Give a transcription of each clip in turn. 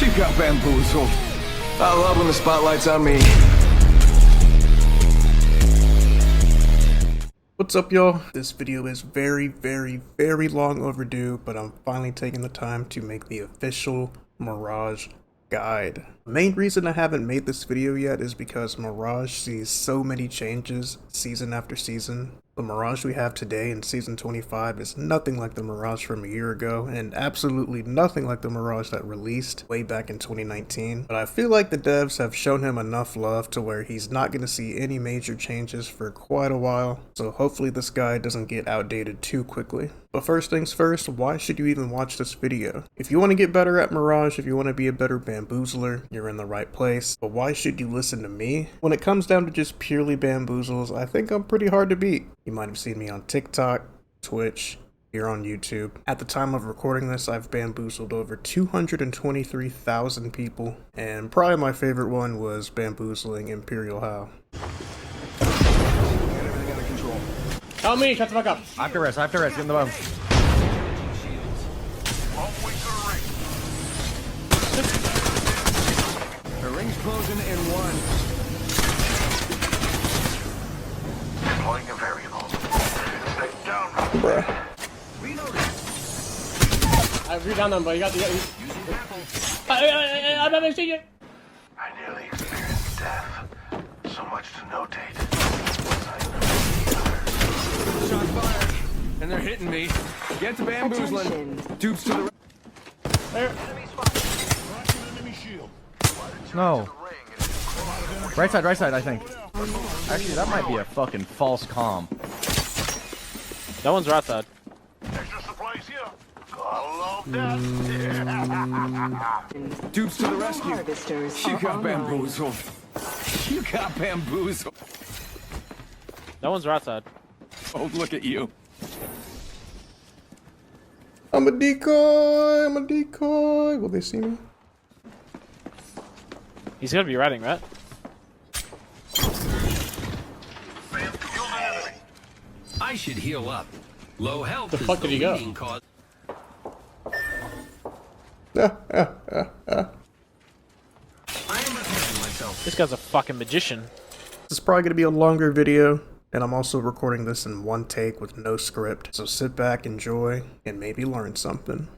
She got bamboozled. I love when the spotlight's on me. What's up, y'all? This video is very long overdue, but I'm finally taking the time to make the official Mirage guide. The main reason I haven't made this video yet is because Mirage sees so many changes season after season. The Mirage we have today in season 25 is nothing like the Mirage from a year ago, and absolutely nothing like the Mirage that released way back in 2019. But I feel like the devs have shown him enough love to where he's not going to see any major changes for quite a while, so hopefully this guide doesn't get outdated too quickly. But first things first, why should you even watch this video? If you want to get better at Mirage, if you want to be a better bamboozler, you're in the right place. But why should you listen to me? When it comes down to just purely bamboozles, I think I'm pretty hard to beat. You might have seen me on TikTok, Twitch, here on YouTube. At the time of recording this, I've bamboozled over 223,000 people, and probably my favorite one was bamboozling Imperial How. Help me, shut the fuck up. I have to rest, get in the bottom. The ring's closing in one. Deploying a variable. Stay down. Bruh. I have down them, but you got the. I'm not seeing it. I nearly experienced death. So much to notate. Shot fired. And they're hitting me. Get to bamboozling. Tubes to the There. No. Right side, I think. Actually, that might be a fucking false comm. That one's right side. Extra supplies here. Call death. tubes to the rescue. She got bamboozled. You got bamboozled. That one's right side. Oh, look at you. I'm a decoy, I'm a decoy. Will they see me? He's gonna be riding, right? I should heal up. Low health. The fuck did he go? This guy's a fucking magician. This is probably going to be a longer video, and I'm also recording this in one take with no script, so sit back, enjoy, and maybe learn something.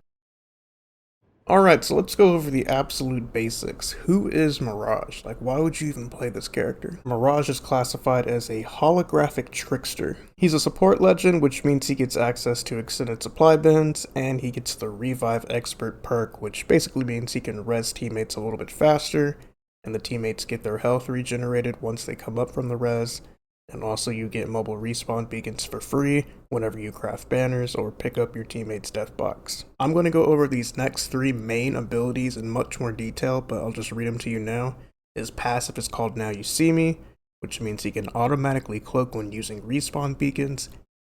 Alright, so let's go over the absolute basics. Who is Mirage? Like, why would you even play this character? Mirage is classified as a holographic trickster. He's a support legend, which means he gets access to extended supply bins, and he gets the Revive Expert perk, which basically means he can res teammates a little bit faster, and the teammates get their health regenerated once they come up from the res. And also you get mobile respawn beacons for free whenever you craft banners or pick up your teammate's death box. I'm going to go over these next three main abilities in much more detail, but I'll just read them to you now. His passive is called Now You See Me, which means he can automatically cloak when using respawn beacons,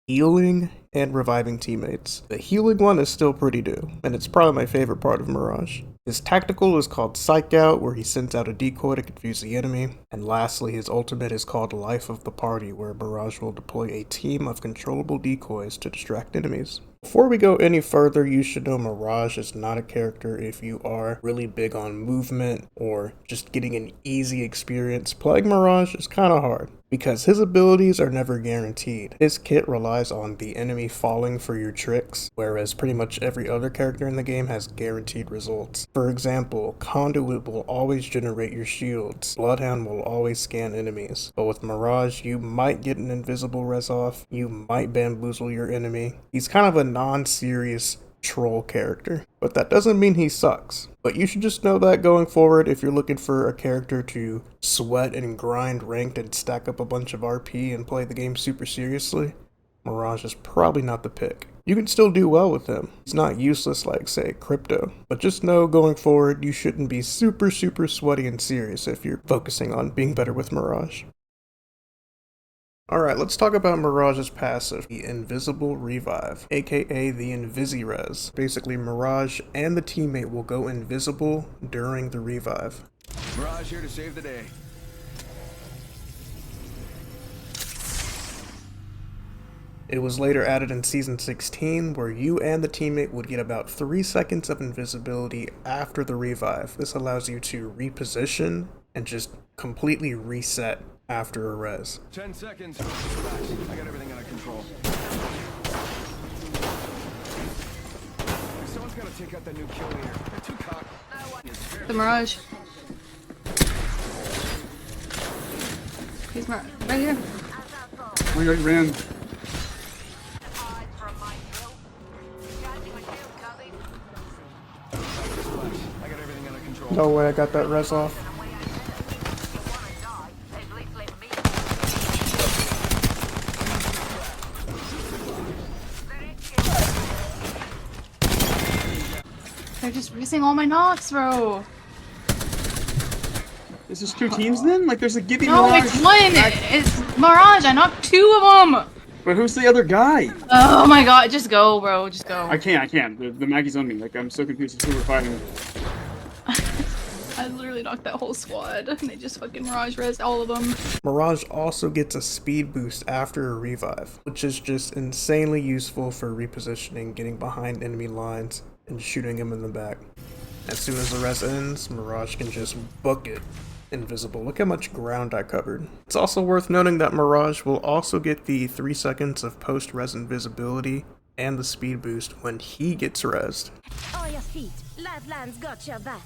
healing, and reviving teammates. The healing one is still pretty new, and it's probably my favorite part of Mirage. His tactical is called Psych Out, where he sends out a decoy to confuse the enemy. And lastly, his ultimate is called Life of the Party, where Mirage will deploy a team of controllable decoys to distract enemies. Before we go any further, you should know Mirage is not a character if you are really big on movement or just getting an easy experience. Playing Mirage is kind of hard, because his abilities are never guaranteed. His kit relies on the enemy falling for your tricks, whereas pretty much every other character in the game has guaranteed results. For example, Conduit will always generate your shields, Bloodhound will always scan enemies, but with Mirage you might get an invisible res off, you might bamboozle your enemy. He's kind of a non-serious troll character, but that doesn't mean he sucks. But you should just know that going forward, if you're looking for a character to sweat and grind ranked and stack up a bunch of RP and play the game super seriously, Mirage is probably not the pick. You can still do well with him. He's not useless like, say, Crypto. But just know going forward, you shouldn't be super sweaty and serious if you're focusing on being better with Mirage. Alright, let's talk about Mirage's passive, the Invisible Revive, aka the Invisi-Res. Basically, Mirage and the teammate will go invisible during the revive. Mirage here to save the day. Deploying a It was later added in Season 16, where you and the teammate would get about 3 seconds of invisibility after the revive. This allows you to reposition and just completely reset after a res. 10 seconds. Relax. I got everything under control. Someone's got to take out that new kill leader. They're too cocked. The Mirage. He's right here. Oh my god, he ran. I got everything under control. No way I got that res off. They're just missing all my knocks, bro. Is this 2 teams then? Like there's a Gibby No, Mirage. it's one. It's Mirage. I knocked 2 of them. But who's the other guy? Oh my god, just go, bro. Just go. I can't. The Maggie's on me. Like I'm so confused as to who we're fighting. I literally knocked that whole squad. And they just fucking Mirage rezzed all of them. Mirage also gets a speed boost after a revive, which is just insanely useful for repositioning, getting behind enemy lines, and shooting them in the back. As soon as the res ends, Mirage can just book it invisible. Look how much ground I covered. It's also worth noting that Mirage will also get the 3 seconds of post-res invisibility and the speed boost when he gets rezzed. On your feet. Lifelines got your back.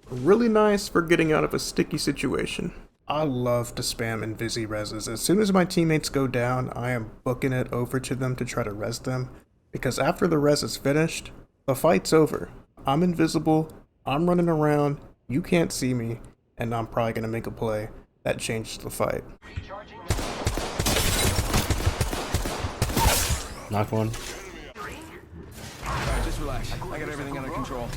Really nice for getting out of a sticky situation. I love to spam invisi reses. As soon as my teammates go down, I am booking it over to them to try to res them, because after the res is finished, the fight's over. I'm invisible, I'm running around, you can't see me, and I'm probably gonna make a play that changes the fight. Knock one. Alright, just relax. I got everything under control.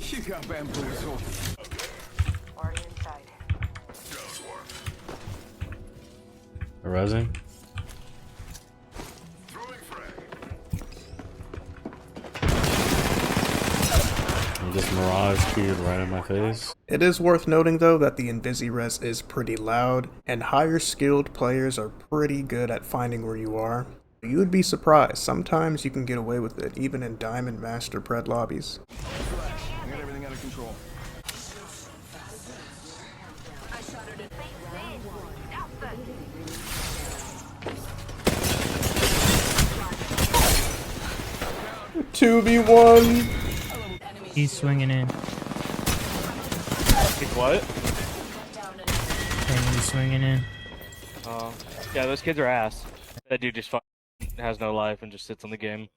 You got bamboozled. Arising. And just Mirage keyed right in my face. It is worth noting though that the invisi res is pretty loud, and higher skilled players are pretty good at finding where you are. You would be surprised, sometimes you can get away with it, even in Diamond Master Pred lobbies. Relax. I got everything under control. Two v one. He's swinging in. He's what? And he's swinging in. Yeah, those kids are ass. That dude just has no life and just sits on the game.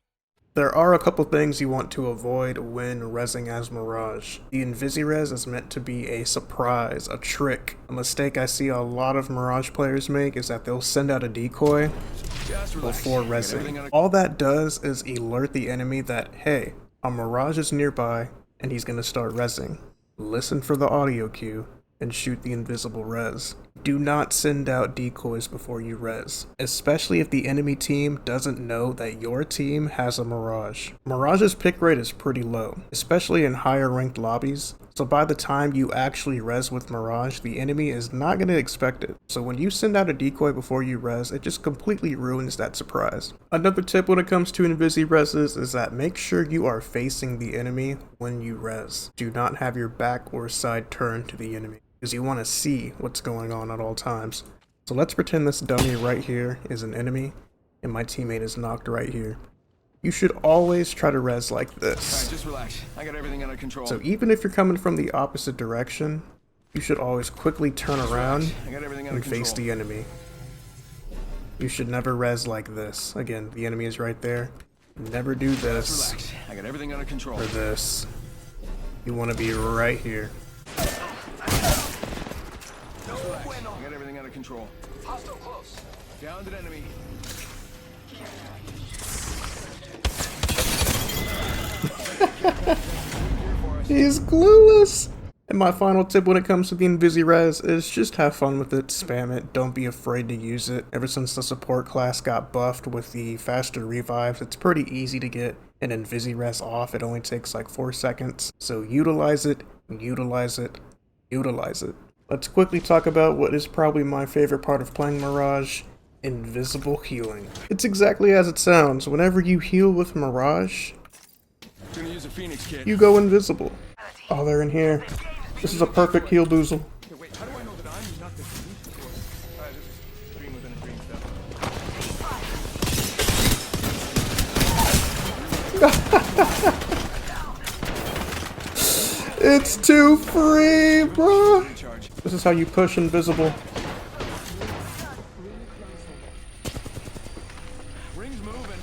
There are a couple things you want to avoid when rezzing as Mirage. The invisi-res is meant to be a surprise, a trick. A mistake I see a lot of Mirage players make is that they'll send out a decoy before rezzing. All that does is alert the enemy that, hey, a Mirage is nearby and he's gonna start rezzing. Listen for the audio cue and shoot the invisible res. Do not send out decoys before you res, especially if the enemy team doesn't know that your team has a Mirage. Mirage's pick rate is pretty low, especially in higher ranked lobbies, so by the time you actually res with Mirage, the enemy is not going to expect it. So when you send out a decoy before you res, it just completely ruins that surprise. Another tip when it comes to invisi reses is that make sure you are facing the enemy when you res. Do not have your back or side turned to the enemy, because you want to see what's going on at all times. So let's pretend this dummy right here is an enemy and my teammate is knocked right here. You should always try to res like this. Alright, just relax. I got everything under control. So even if you're coming from the opposite direction, you should always quickly turn around and face the enemy. You should never res like this. Again, the enemy is right there. Never do this. Relax. I got everything under control. Or this. You want to be right here. I got everything under control. Hostile close. Downed enemy. He's clueless. And my final tip when it comes to the Invis is just have fun with it, spam it, don't be afraid to use it. Ever since the support class got buffed with the faster revives, it's pretty easy to get an Invis off. It only takes like 4 seconds. So utilize it, utilize it, utilize it. Let's quickly talk about what is probably my favorite part of playing Mirage, invisible healing. It's exactly as it sounds. Whenever you heal with Mirage, Gonna use a Phoenix kit. you go invisible. Oh, they're in here. This is a perfect heal boozle. Okay, wait, how do I know that I'm not the Phoenix? This is dream within a dream stuff. It's too free, bro. This is how you push invisible. Ring's moving.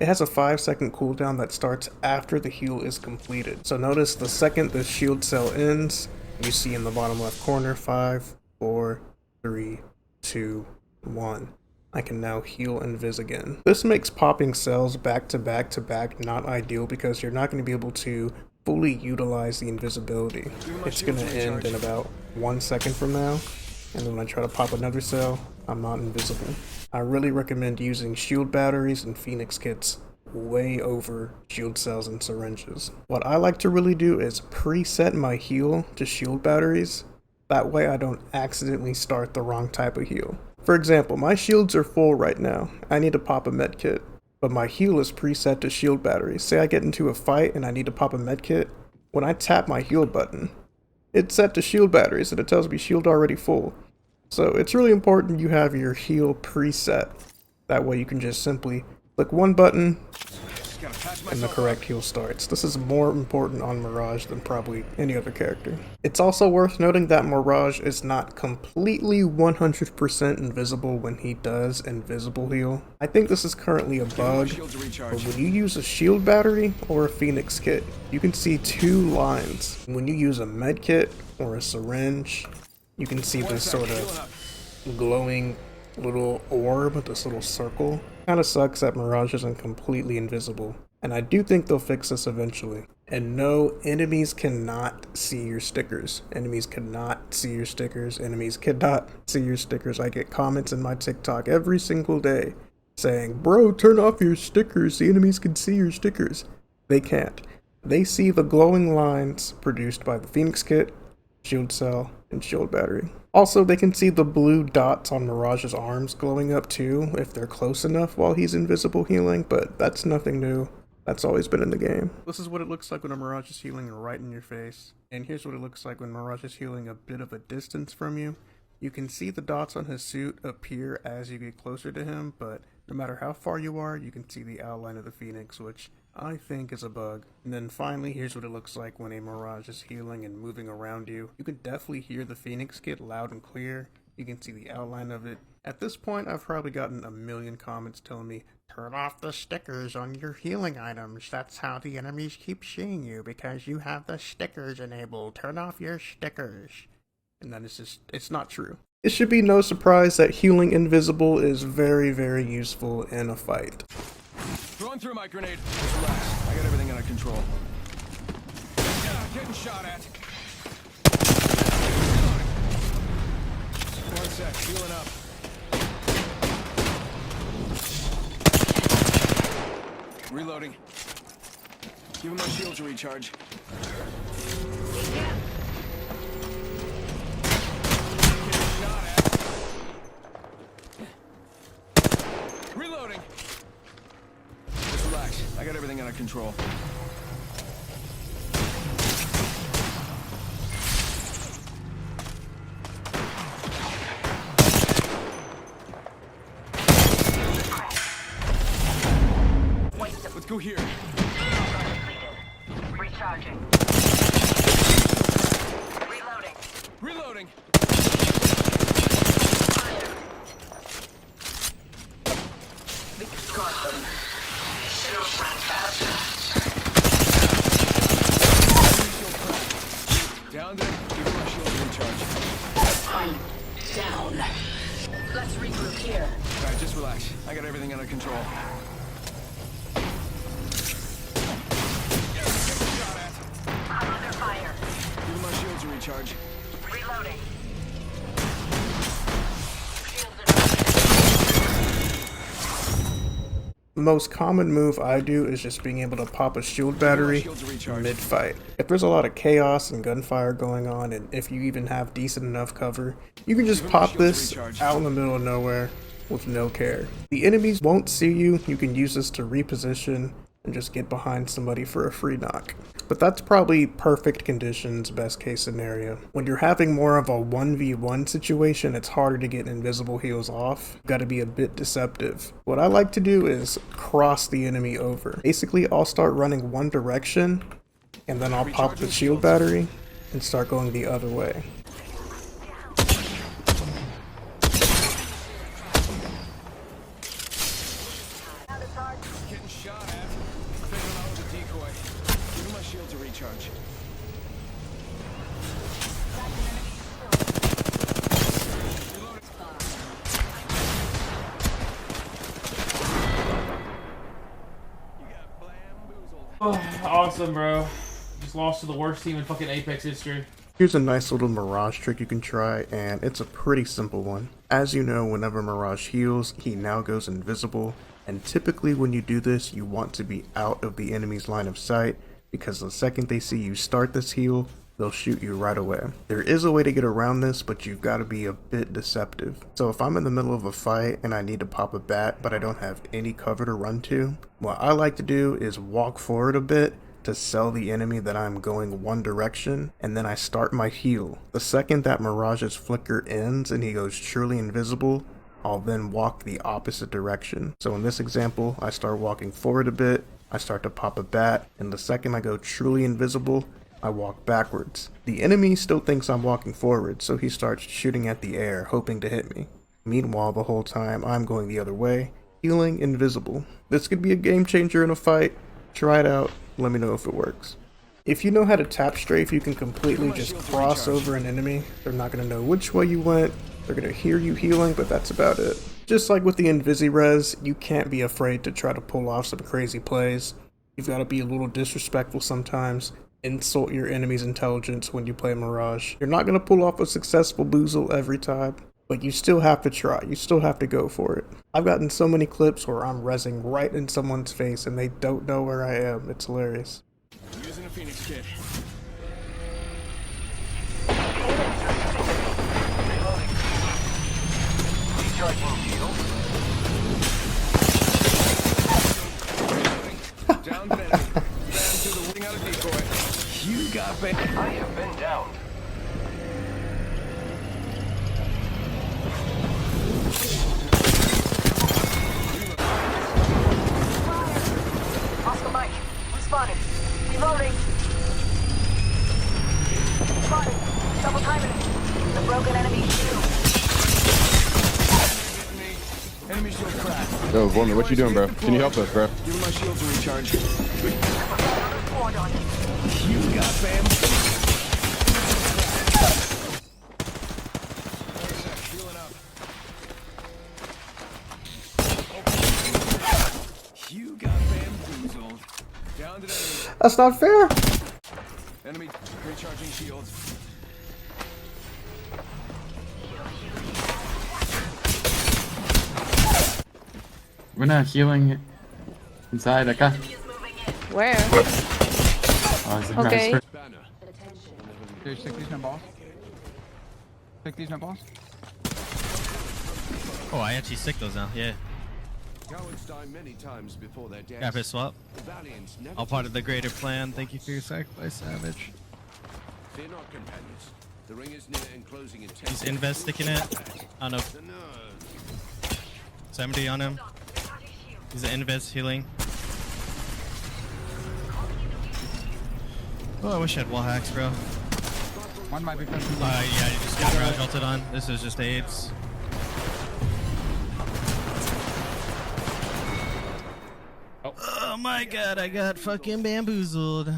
It has a 5-second cooldown that starts after the heal is completed. So notice the second the shield cell ends, you see in the bottom left corner 5, 4, 3, 2, 1. I can now heal Invis again. This makes popping cells back to back to back not ideal because you're not going to be able to fully utilize the invisibility. It's going to end in about 1 second from now, and then when I try to pop another cell, I'm not invisible. I really recommend using shield batteries and Phoenix kits way over shield cells and syringes. What I like to really do is preset my heal to shield batteries. That way I don't accidentally start the wrong type of heal. For example, my shields are full right now. I need to pop a med kit, but my heal is preset to shield batteries. Say I get into a fight and I need to pop a med kit. When I tap my heal button, it's set to shield batteries and it tells me shield already full. So it's really important you have your heal preset. That way you can just simply click one button and the correct heal starts. This is more important on Mirage than probably any other character. It's also worth noting that Mirage is not completely 100% invisible when he does invisible heal. I think this is currently a bug, but when you use a shield battery or a Phoenix kit, you can see 2 lines. When you use a med kit or a syringe, you can see this sort of glowing little orb, this little circle. Kinda sucks that Mirage isn't completely invisible. And I do think they'll fix this eventually. And no, enemies cannot see your stickers. Enemies cannot see your stickers. Enemies cannot see your stickers. I get comments in my TikTok every single day saying, bro, turn off your stickers. The enemies can see your stickers. They can't. They see the glowing lines produced by the Phoenix kit, shield cell, and shield battery. Also, they can see the blue dots on Mirage's arms glowing up too if they're close enough while he's invisible healing, but that's nothing new. That's always been in the game. This is what it looks like when a Mirage is healing right in your face. And here's what it looks like when Mirage is healing a bit of a distance from you. You can see the dots on his suit appear as you get closer to him, but no matter how far you are, you can see the outline of the Phoenix, which I think is a bug. And then finally, here's what it looks like when a Mirage is healing and moving around you. You can definitely hear the Phoenix kit loud and clear. You can see the outline of it. At this point, I've probably gotten a million comments telling me, turn off the stickers on your healing items. That's how the enemies keep seeing you, because you have the stickers enabled. Turn off your stickers. And then it's not true. It should be no surprise that healing invisible is very, very useful in a fight. Throwing through my grenade. Just relax. I got everything under control. Getting shot at. One sec. Healing up. Reloading. Give him my shield to recharge. Reloading. Just relax. I got everything under control. Let's go here. Recharging. Reloading. Reloading. We got them. Should've run faster. Down there. Give him a shields are recharged. I'm down. Let's regroup here. Alright, just relax. I got everything under control. I'm under fire. Even my shields are recharged. Reloading. The most common move I do is just being able to pop a shield battery Shields are recharged. mid-fight. If there's a lot of chaos and gunfire going on, and if you even have decent enough cover, you can just pop this out in the middle of nowhere with no care. The enemies won't see you. You can use this to reposition and just get behind somebody for a free knock. But that's probably perfect conditions, best case scenario. When you're having more of a 1v1 situation, it's harder to get invisible heals off. You've got to be a bit deceptive. What I like to do is cross the enemy over. Basically, I'll start running one direction, and then I'll pop the shield battery and start going the other way. Getting shot at. Figuring out the decoy. Even my shields are recharged. Awesome, bro. Just lost to the worst team in fucking Apex history. Here's a nice little Mirage trick you can try, and it's a pretty simple one. As you know, whenever Mirage heals, he now goes invisible, and typically when you do this, you want to be out of the enemy's line of sight, because the second they see you start this heal, they'll shoot you right away. There is a way to get around this, but you've got to be a bit deceptive. So if I'm in the middle of a fight and I need to pop a bat, but I don't have any cover to run to, what I like to do is walk forward a bit to sell the enemy that I'm going one direction, and then I start my heal. The second that Mirage's flicker ends and he goes truly invisible, I'll then walk the opposite direction. So in this example, I start walking forward a bit, I start to pop a bat, and the second I go truly invisible, I walk backwards. The enemy still thinks I'm walking forward, so he starts shooting at the air, hoping to hit me. Meanwhile, the whole time I'm going the other way, healing invisible. This could be a game changer in a fight. Try it out, let me know if it works. If you know how to tap strafe, you can completely just cross over an enemy. They're not going to know which way you went, they're going to hear you healing, but that's about it. Just like with the Invisi-Res, you can't be afraid to try to pull off some crazy plays. You've got to be a little disrespectful sometimes, insult your enemy's intelligence when you play Mirage. You're not going to pull off a successful boozle every time, but you still have to try. You still have to go for it. I've gotten so many clips where I'm rezzing right in someone's face and they don't know where I am. It's hilarious. I'm using a Phoenix kit. Down to the enemy. Down to the wing out of decoy. You got bait. I have been down. Oscar Mike, we spotted. Reloading. Spotted. Double timing it. The broken enemy shield. Enemy shield cracked. Yo, Vorman, what you doing, bro? Can you help us, bro? Even my shields are recharged. Another squad on it. You got bam. Healing up. You got bamboozled. Down to the enemy. That's not fair! Enemy recharging shields. We're not healing inside, acá. Where? Oh, Okay. Banner. Dude, stick these no balls. Stick these no balls. Oh, I actually stick those now. Yeah. Cowards die many times before their deaths. Got a swap. Valiants never All part of the greater plan. Thank you for your sacrifice, Savage. Fear not, companions. The ring is near and closing in 10 He's invest sticking it. I don't know. No. 70 on him. He's an invest healing. Oh, I wish I had wall hacks, bro. One might be pushing. Yeah, you just got Mirage ulted on. This is just AIDS. Oh my god, I got fucking bamboozled.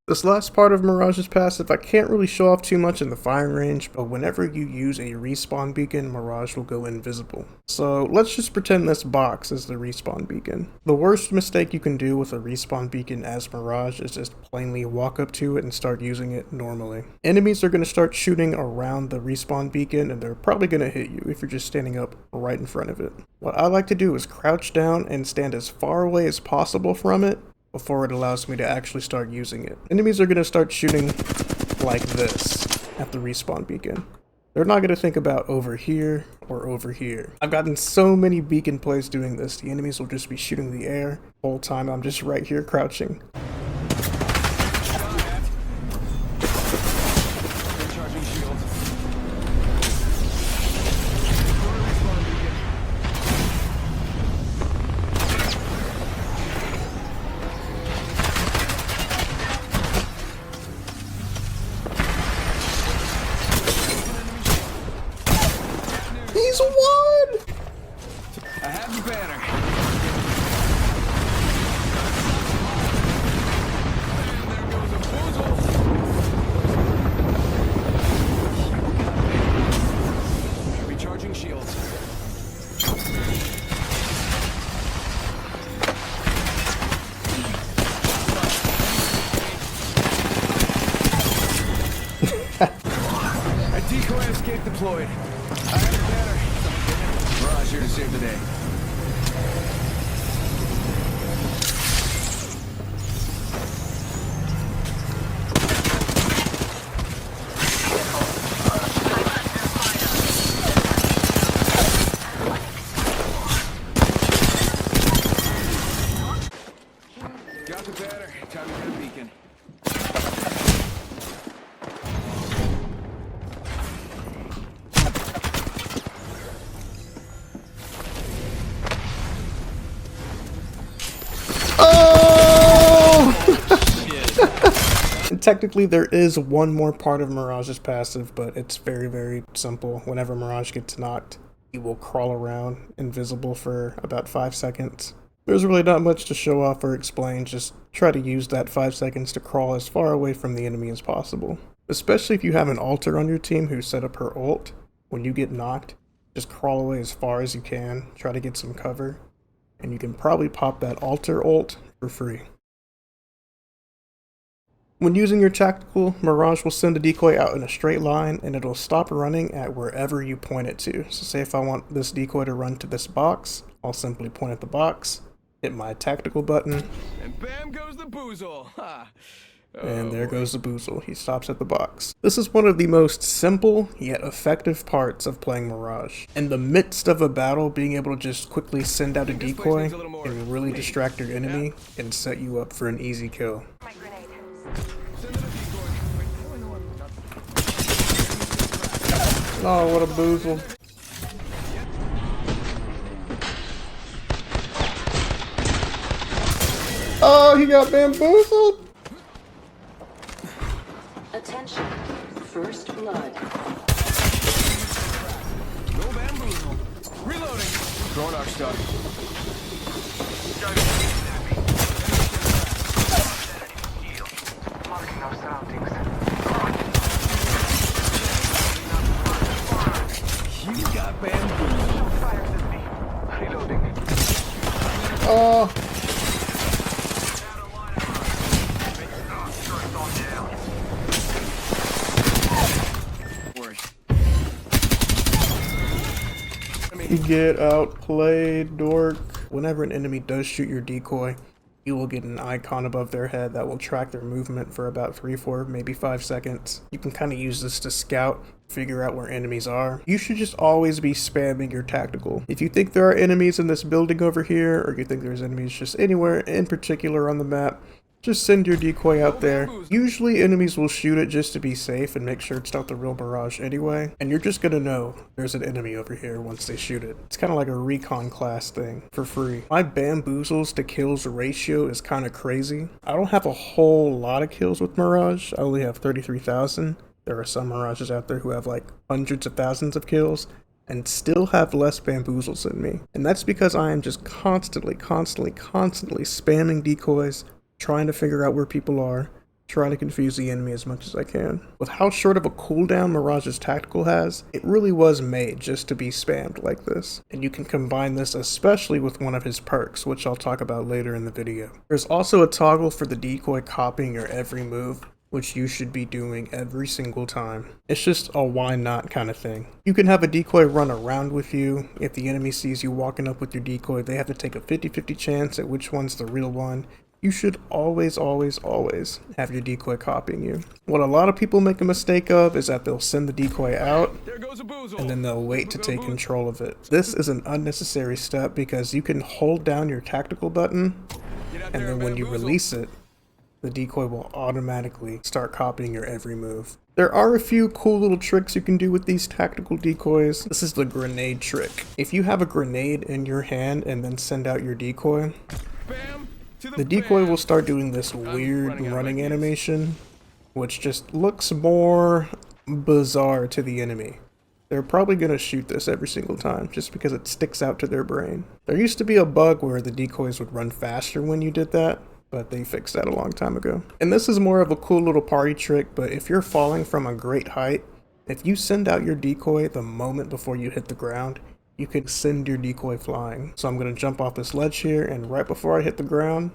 This last part of Mirage's passive, I can't really show off too much in the firing range, but whenever you use a respawn beacon, Mirage will go invisible. So let's just pretend this box is the respawn beacon. The worst mistake you can do with a respawn beacon as Mirage is just plainly walk up to it and start using it normally. Enemies are going to start shooting around the respawn beacon, and they're probably going to hit you if you're just standing up right in front of it. What I like to do is crouch down and stand as far away as possible from it before it allows me to actually start using it. Enemies are going to start shooting like this at the respawn beacon. They're not going to think about over here or over here. I've gotten so many beacon plays doing this. The enemies will just be shooting the air the whole time I'm just right here crouching. He's won! I have the banner. And there goes a boozle. Recharging shields. A decoy escape deployed. I have the banner. Mirage here to save the day. Got the banner. Time to get a beacon. Technically, there is one more part of Mirage's passive, but it's very, very simple. Whenever Mirage gets knocked, he will crawl around invisible for about 5 seconds. There's really not much to show off or explain, just try to use that 5 seconds to crawl as far away from the enemy as possible. Especially if you have an alter on your team who set up her ult, when you get knocked, just crawl away as far as you can, try to get some cover, and you can probably pop that alter ult for free. When using your tactical, Mirage will send a decoy out in a straight line and it'll stop running at wherever you point it to. So say if I want this decoy to run to this box, I'll simply point at the box, hit my tactical button, and bam goes the boozle. Ha. And there goes the boozle. He stops at the box. This is one of the most simple yet effective parts of playing Mirage. In the midst of a battle, being able to just quickly send out a decoy and really distract your enemy and set you up for an easy kill. Oh, what a boozle. Oh, he got bamboozled! Attention. First blood. No bamboozle. Reloading. Throwing our stuff. Marking our surroundings. You got bamboozled. Fires at me. Reloading. Oh. Get outplayed, dork. Whenever an enemy does shoot your decoy, you will get an icon above their head that will track their movement for about 3, 4, maybe 5 seconds. You can kind of use this to scout, figure out where enemies are. You should just always be spamming your tactical. If you think there are enemies in this building over here, or you think there's enemies just anywhere in particular on the map, just send your decoy out there. Usually enemies will shoot it just to be safe and make sure it's not the real Mirage anyway. And you're just gonna know there's an enemy over here once they shoot it. It's kind of like a recon class thing for free. My bamboozles to kills ratio is kind of crazy. I don't have a whole lot of kills with Mirage. I only have 33,000. There are some Mirages out there who have like hundreds of thousands of kills and still have less bamboozles than me. And that's because I am just constantly spamming decoys, trying to figure out where people are, try to confuse the enemy as much as I can. With how short of a cooldown Mirage's tactical has, it really was made just to be spammed like this. And you can combine this especially with one of his perks, which I'll talk about later in the video. There's also a toggle for the decoy copying your every move, which you should be doing every single time. It's just a why not kind of thing. You can have a decoy run around with you. If the enemy sees you walking up with your decoy, they have to take a 50-50 chance at which one's the real one. You should always have your decoy copying you. What a lot of people make a mistake of is that they'll send the decoy out and then they'll wait to take control of it. This is an unnecessary step because you can hold down your tactical button and then when you release it, the decoy will automatically start copying your every move. There are a few cool little tricks you can do with these tactical decoys. This is the grenade trick. If you have a grenade in your hand and then send out your decoy, the decoy will start doing this weird running animation, which just looks more bizarre to the enemy. They're probably going to shoot this every single time just because it sticks out to their brain. There used to be a bug where the decoys would run faster when you did that, but they fixed that a long time ago. And this is more of a cool little party trick, but if you're falling from a great height, if you send out your decoy the moment before you hit the ground, you can send your decoy flying. So I'm going to jump off this ledge here, and right before I hit the ground,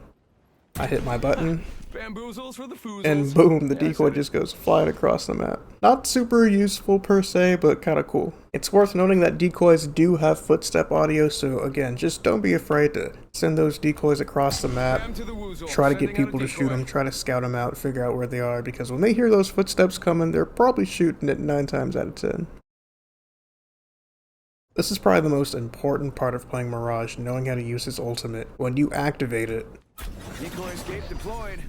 I hit my button, Bamboozles for the foozles. and boom, the decoy just goes flying across the map. Not super useful per se, but kind of cool. It's worth noting that decoys do have footstep audio, so again, just don't be afraid to send those decoys across the map. Try to get people to shoot them, try to scout them out, figure out where they are, because when they hear those footsteps coming, they're probably shooting it 9 times out of 10. This is probably the most important part of playing Mirage, knowing how to use his ultimate. When you activate it, Decoy escape deployed.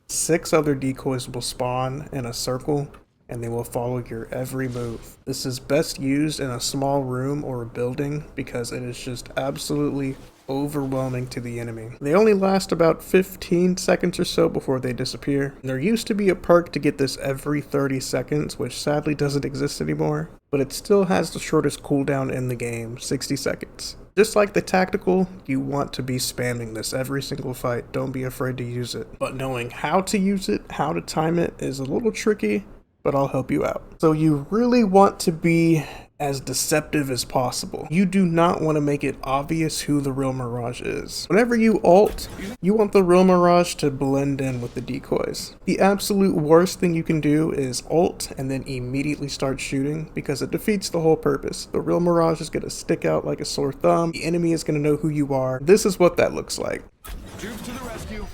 6 other decoys will spawn in a circle and they will follow your every move. This is best used in a small room or a building because it is just absolutely overwhelming to the enemy. They only last about 15 seconds or so before they disappear. And there used to be a perk to get this every 30 seconds, which sadly doesn't exist anymore, but it still has the shortest cooldown in the game, 60 seconds. Just like the tactical, you want to be spamming this every single fight. Don't be afraid to use it. But knowing how to use it, how to time it is a little tricky, but I'll help you out. So you really want to be as deceptive as possible. You do not want to make it obvious who the real Mirage is. Whenever you ult, you want the real Mirage to blend in with the decoys. The absolute worst thing you can do is ult and then immediately start shooting because it defeats the whole purpose. The real Mirage is going to stick out like a sore thumb. The enemy is going to know who you are. This is what that looks like. Troops to the rescue.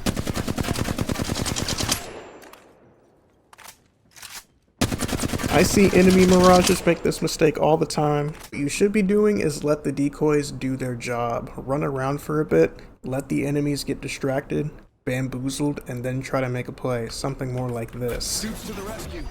I see enemy Mirages make this mistake all the time. What you should be doing is let the decoys do their job. Run around for a bit, let the enemies get distracted, bamboozled, and then try to make a play. Something more like this. Troops to the rescue.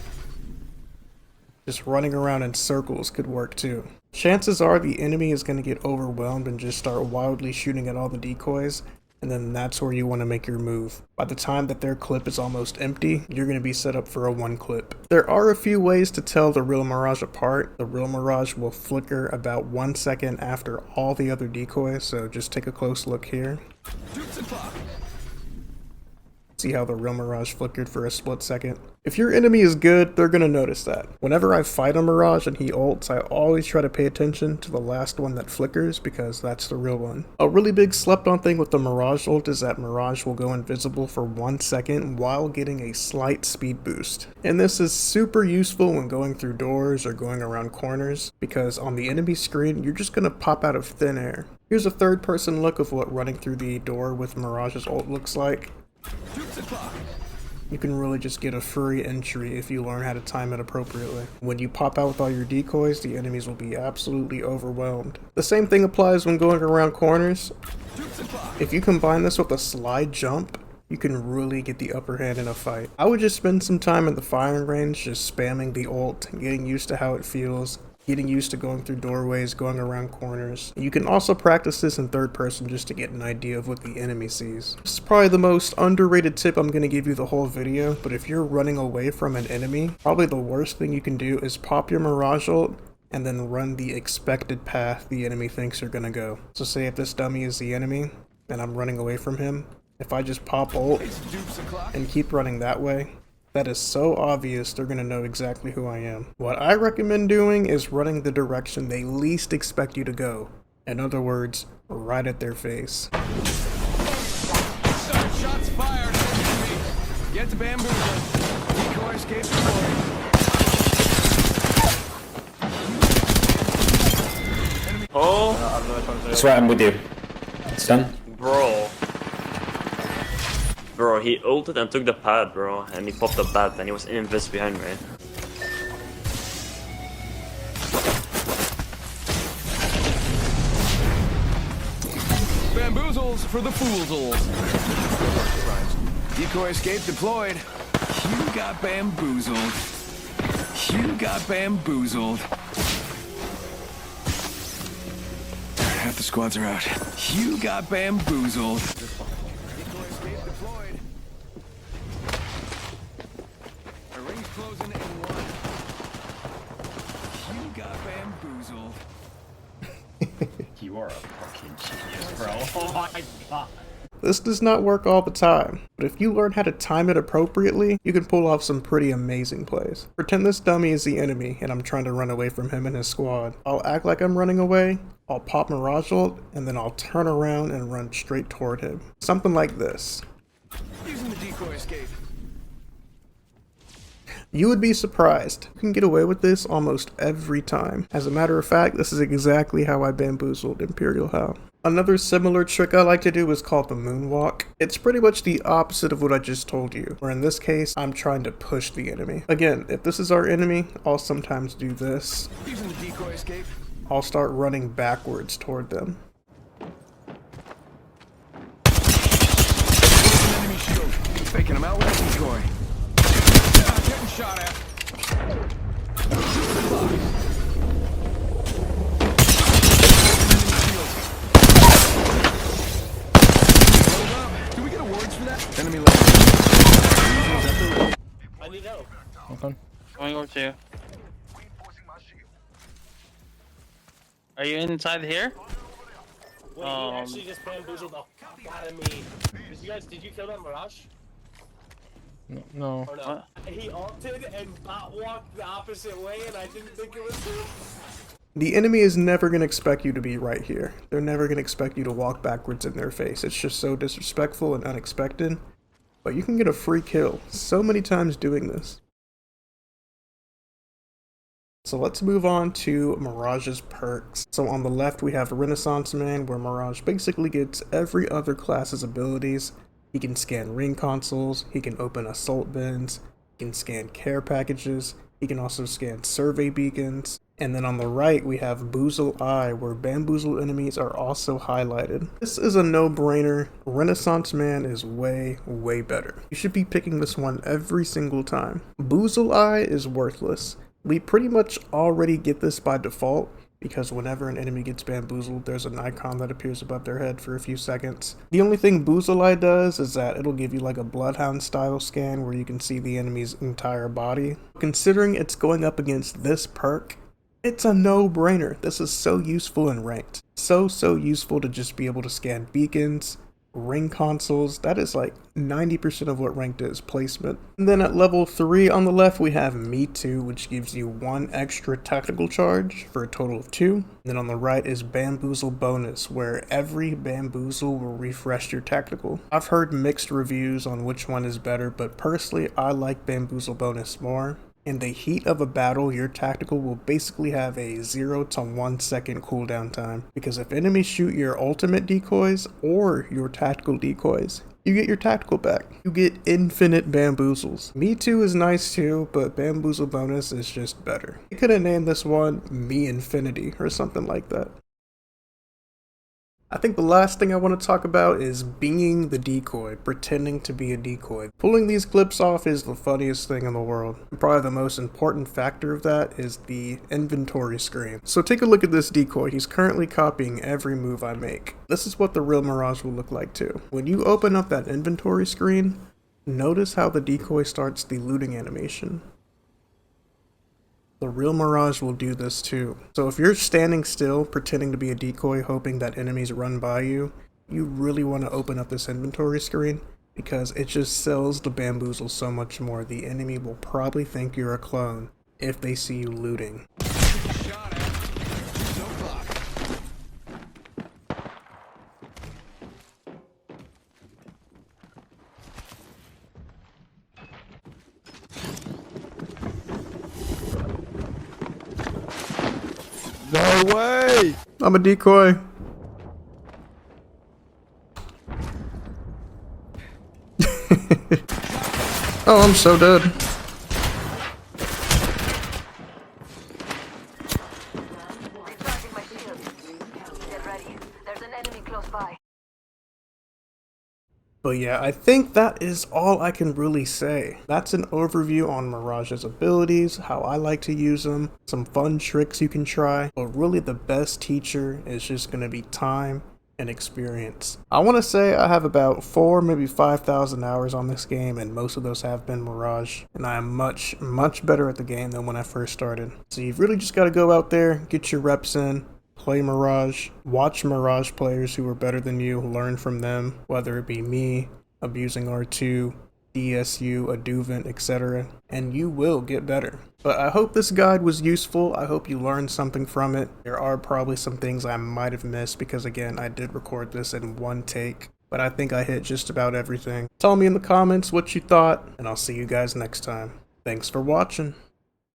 Just running around in circles could work too. Chances are the enemy is going to get overwhelmed and just start wildly shooting at all the decoys, and then that's where you want to make your move. By the time that their clip is almost empty, you're going to be set up for a 1 clip. There are a few ways to tell the real Mirage apart. The real Mirage will flicker about 1 second after all the other decoys, so just take a close look here. See how the real Mirage flickered for a split second? If your enemy is good, they're going to notice that. Whenever I fight a Mirage and he ults, I always try to pay attention to the last one that flickers because that's the real one. A really big slept on thing with the Mirage ult is that Mirage will go invisible for 1 second while getting a slight speed boost. And this is super useful when going through doors or going around corners because on the enemy screen, you're just going to pop out of thin air. Here's a third person look of what running through the door with Mirage's ult looks like. You can really just get a free entry if you learn how to time it appropriately. When you pop out with all your decoys, the enemies will be absolutely overwhelmed. The same thing applies when going around corners. If you combine this with a slide jump, you can really get the upper hand in a fight. I would just spend some time in the firing range just spamming the ult, getting used to how it feels, getting used to going through doorways, going around corners. You can also practice this in third person just to get an idea of what the enemy sees. This is probably the most underrated tip I'm going to give you the whole video, but if you're running away from an enemy, probably the worst thing you can do is pop your Mirage ult and then run the expected path the enemy thinks you're going to go. So say if this dummy is the enemy and I'm running away from him, If I just pop ult and keep running that way, that is so obvious they're gonna know exactly who I am. What I recommend doing is running the direction they least expect you to go. In other words, right at their face. Shots fired. Get to bamboozling. Decoy escape deployed. Oh, That's right, I'm with you. It's done. bro, he ulted and took the pad, bro, and he popped the bat, and he was invis behind me. Bamboozles for the foolsels. Decoy escape deployed. You got bamboozled. You got bamboozled. Half the squads are out. You got bamboozled. Decoy escape deployed. A ring's closing in one. You got bamboozled. You are a fucking genius, bro. Oh my god. This does not work all the time, but if you learn how to time it appropriately, you can pull off some pretty amazing plays. Pretend this dummy is the enemy and I'm trying to run away from him and his squad. I'll act like I'm running away, I'll pop Mirage ult, and then I'll turn around and run straight toward him. Something like this. Using the decoy escape. You would be surprised. You can get away with this almost every time. As a matter of fact, this is exactly how I bamboozled Imperial Hal. Another similar trick I like to do is called the moonwalk. It's pretty much the opposite of what I just told you, where in this case, I'm trying to push the enemy. Again, if this is our enemy, I'll sometimes do this. Using the decoy escape. I'll start running backwards toward them. Enemy shield. Faking him out with a decoy. Getting shot at. Do we get awards for that? Enemy left. I need help. Okay. Going over to you. Are you inside here? Wait, he actually just bamboozled the fuck out of me. Did you kill that Mirage? No. Or no? He ulted and bot walked the opposite way, and I didn't think it was him. The enemy is never going to expect you to be right here. They're never going to expect you to walk backwards in their face. It's just so disrespectful and unexpected. But you can get a free kill so many times doing this. So let's move on to Mirage's perks. So on the left we have Renaissance Man, where Mirage basically gets every other class's abilities. He can scan ring consoles, he can open assault bins, he can scan care packages, he can also scan survey beacons. And then on the right we have Boozle Eye, where bamboozle enemies are also highlighted. This is a no-brainer. Renaissance Man is way better. You should be picking this one every single time. Boozle Eye is worthless. We pretty much already get this by default, because whenever an enemy gets bamboozled, there's an icon that appears above their head for a few seconds. The only thing Boozle Eye does is that it'll give you like a Bloodhound style scan where you can see the enemy's entire body. Considering it's going up against this perk, it's a no-brainer. This is so useful in ranked. So useful to just be able to scan beacons, ring consoles. That is like 90% of what ranked is, placement. And then at level 3 on the left we have Me Too, which gives you 1 extra tactical charge for a total of 2. And then on the right is Bamboozle Bonus, where every bamboozle will refresh your tactical. I've heard mixed reviews on which one is better, but personally I like Bamboozle Bonus more. In the heat of a battle, your tactical will basically have a 0 to 1 second cooldown time, because if enemies shoot your ultimate decoys or your tactical decoys, you get your tactical back. You get infinite bamboozles. Me Too is nice too, but Bamboozle Bonus is just better. You could have named this one Me Infinity or something like that. I think the last thing I want to talk about is being the decoy, pretending to be a decoy. Pulling these clips off is the funniest thing in the world. Probably the most important factor of that is the inventory screen. So take a look at this decoy. He's currently copying every move I make. This is what the real Mirage will look like too. When you open up that inventory screen, notice how the decoy starts the looting animation. The real Mirage will do this too. So if you're standing still, pretending to be a decoy, hoping that enemies run by you, you really want to open up this inventory screen because it just sells the bamboozle so much more. The enemy will probably think you're a clone if they see you looting. Shot at. No clock. No way! I'm a decoy. Oh, I'm so dead. Recharging my shield. Get ready. There's an enemy close by. But yeah, I think that is all I can really say. That's an overview on Mirage's abilities, how I like to use them, some fun tricks you can try, but really the best teacher is just going to be time and experience. I want to say I have about 4, maybe 5,000 hours on this game, and most of those have been Mirage, and I am much better at the game than when I first started. So you've really just got to go out there, get your reps in, play Mirage, watch Mirage players who are better than you, learn from them, whether it be me, abusing R2, DSU, Aduvant, etc., and you will get better. But I hope this guide was useful. I hope you learned something from it. There are probably some things I might have missed because, again, I did record this in one take, but I think I hit just about everything. Tell me in the comments what you thought, and I'll see you guys next time. Thanks for watching.